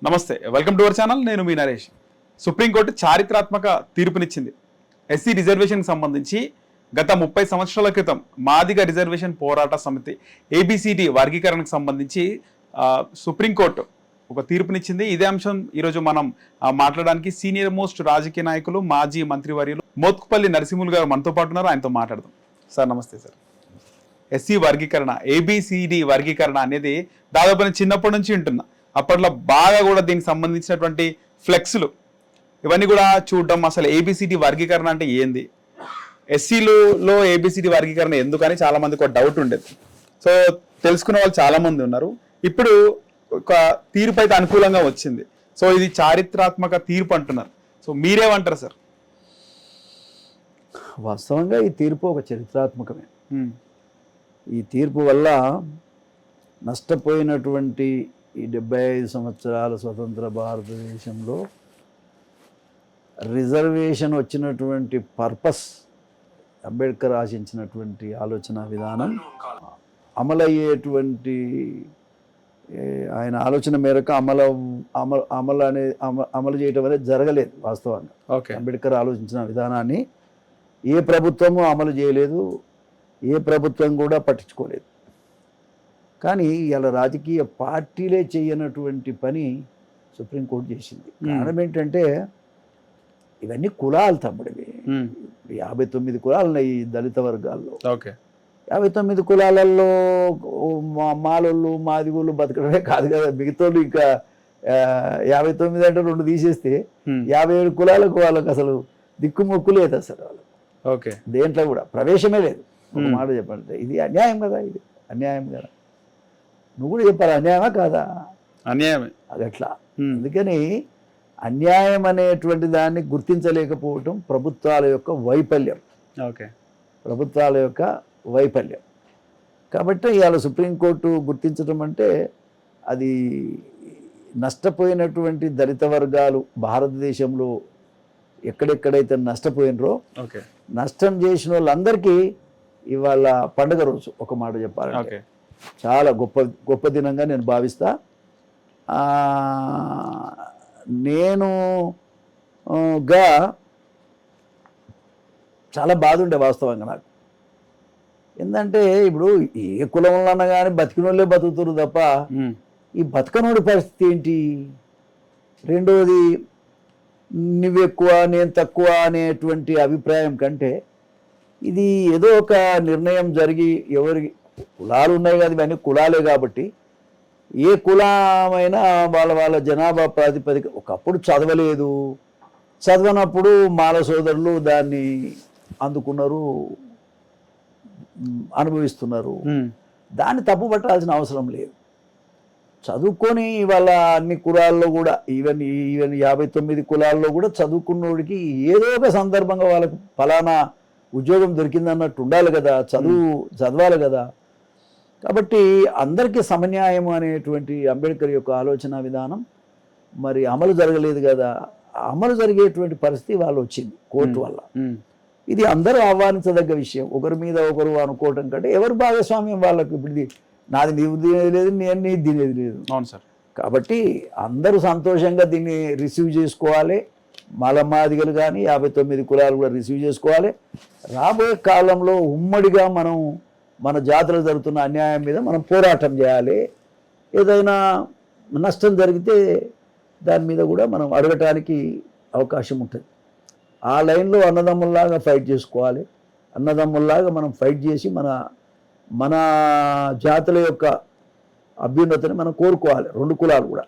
నమస్తే, welcome to our channel. నేను మీ Naresh. Supreme court చారిత్రాత్మక తీర్పునిచ్చింది. ఎస్సీ రిజర్వేషన్కి సంబంధించి గత 30 సంవత్సరాల క్రితం మాదిగ రిజర్వేషన్ పోరాట సమితి ఏబిసిడి వర్గీకరణకు సంబంధించి సుప్రీంకోర్టు ఒక తీర్పునిచ్చింది. ఇదే అంశం ఈరోజు మనం మాట్లాడడానికి సీనియర్ మోస్ట్ రాజకీయ నాయకులు, మాజీ మంత్రివర్యులు మోత్కుపల్లి నరసింహులు గారు మనతో పాటు ఉన్నారు. ఆయనతో మాట్లాడదాం. సార్ నమస్తే. సార్, ఎస్సీ వర్గీకరణ, ఏబిసిడి వర్గీకరణ అనేది దాదాపు నేను చిన్నప్పటి నుంచి ఉంటున్నా. అప్పట్లో బాగా కూడా దీనికి సంబంధించినటువంటి ఫ్లెక్స్లు ఇవన్నీ కూడా చూడడం, అసలు ఏబిసిడి వర్గీకరణ అంటే ఏంది, ఎస్సీలో ఏబిసిడి వర్గీకరణ ఎందుకని చాలా మందికి ఒక డౌట్ ఉండేది. సో తెలుసుకునే వాళ్ళు చాలా మంది ఉన్నారు. ఇప్పుడు ఒక తీర్పు అయితే అనుకూలంగా వచ్చింది. సో ఇది చారిత్రాత్మక తీర్పు అంటున్నారు. సో మీరేమంటారు సార్? వాస్తవంగా ఈ తీర్పు ఒక చరిత్రాత్మకమే. ఈ తీర్పు వల్ల నష్టపోయినటువంటి ఈ 75 సంవత్సరాల స్వతంత్ర భారతదేశంలో రిజర్వేషన్ వచ్చినటువంటి పర్పస్, అంబేద్కర్ ఆశించినటువంటి ఆలోచన విధానం అమలయ్యేటువంటి ఆయన ఆలోచన మేరకు అమలు చేయటం అనేది జరగలేదు. వాస్తవంగా అంబేద్కర్ ఆలోచించిన విధానాన్ని ఏ ప్రభుత్వము అమలు చేయలేదు, ఏ ప్రభుత్వం కూడా పట్టించుకోలేదు. కానీ ఇలా రాజకీయ పార్టీలే చేయనటువంటి పని సుప్రీంకోర్టు చేసింది. కారణం ఏంటంటే ఇవన్నీ కులాలు తమ్ముడివి. 59 కులాలు ఉన్నాయి ఈ దళిత వర్గాల్లో. 59 కులాలలో మాలోళ్ళు మాదిగోళ్ళు బతకడమే కాదు కదా, మిగతాళ్ళు ఇంకా 59 అంటే 2 తీసేస్తే 57 కులాలకు వాళ్ళకి అసలు దిక్కుమొక్కు లేదు. అసలు వాళ్ళకి దేంట్లో కూడా ప్రవేశమే లేదు. ఒక మాట చెప్పాలంటే ఇది అన్యాయం కదా, ఇది అన్యాయం కదా. నువ్వు కూడా చెప్పాలి, అన్యాయమా కాదా? అన్యాయమే. అది అట్లా. అందుకని అన్యాయం అనేటువంటి దాన్ని గుర్తించలేకపోవటం ప్రభుత్వాల యొక్క వైఫల్యం. ప్రభుత్వాల యొక్క వైఫల్యం. కాబట్టి ఇవాళ సుప్రీంకోర్టు గుర్తించడం అంటే అది నష్టపోయినటువంటి దళిత వర్గాలు భారతదేశంలో ఎక్కడెక్కడైతే నష్టపోయినరో నష్టం చేసిన వాళ్ళందరికీ ఇవాళ పండుగ రోజు. ఒక మాట చెప్పాలంటే చాలా గొప్ప దినంగా నేను భావిస్తా. చాలా బాధ ఉండే వాస్తవంగా నాకు. ఏంటంటే ఇప్పుడు ఏ కులంలో అన్నా కానీ బతికిన వాళ్ళే బతుకుతారు తప్ప ఈ బతకనోడి పరిస్థితి ఏంటి? రెండోది, నువ్వెక్కువ నేను తక్కువ అనేటువంటి అభిప్రాయం కంటే ఇది ఏదో ఒక నిర్ణయం జరిగి ఎవరికి కులాలు ఉన్నాయి కదా, ఇవన్నీ కులాలే కాబట్టి ఏ కులమైనా వాళ్ళ జనాభా ప్రాతిపదిక. ఒకప్పుడు చదవలేదు, చదవనప్పుడు మాల సోదరులు దాన్ని అందుకున్నారు, అనుభవిస్తున్నారు. దాన్ని తప్పు పట్టాల్సిన అవసరం లేదు. చదువుకొని ఇవాళ అన్ని కులాల్లో కూడా ఈవెన్ 59 కులాల్లో కూడా చదువుకున్నోడికి ఏదో ఒక సందర్భంగా వాళ్ళకు ఫలానా ఉద్యోగం దొరికిందన్నట్టు ఉండాలి కదా, చదవాలి కదా. కాబట్టి అందరికీ సమన్యాయం అనేటువంటి అంబేద్కర్ యొక్క ఆలోచన విధానం మరి అమలు జరగలేదు కదా. అమలు జరిగేటువంటి పరిస్థితి వాళ్ళు వచ్చింది కోర్టు వల్ల. ఇది అందరూ ఆహ్వానించదగ్గ విషయం. ఒకరి మీద ఒకరు అనుకోవటం కంటే ఎవరు భాగస్వామ్యం వాళ్ళకు. ఇప్పుడు నాది నీవు తినేది లేదు, నేను నీది తినేది లేదు. అవును సార్. కాబట్టి అందరూ సంతోషంగా దీన్ని రిసీవ్ చేసుకోవాలి. మాదిగలు కానీ 59 కులాలు కూడా రిసీవ్ చేసుకోవాలి. రాబోయే కాలంలో ఉమ్మడిగా మనం మన జాతులు జరుగుతున్న అన్యాయం మీద మనం పోరాటం చేయాలి. ఏదైనా నష్టం జరిగితే దాని మీద కూడా మనం అడగటానికి అవకాశం ఉంటుంది. ఆ లైన్లో అన్నదమ్ముల్లాగా ఫైట్ చేసుకోవాలి. అన్నదమ్ముల్లాగా మనం ఫైట్ చేసి మన జాతుల యొక్క అభ్యున్నతిని మనం కోరుకోవాలి, 2 కులాలు కూడా.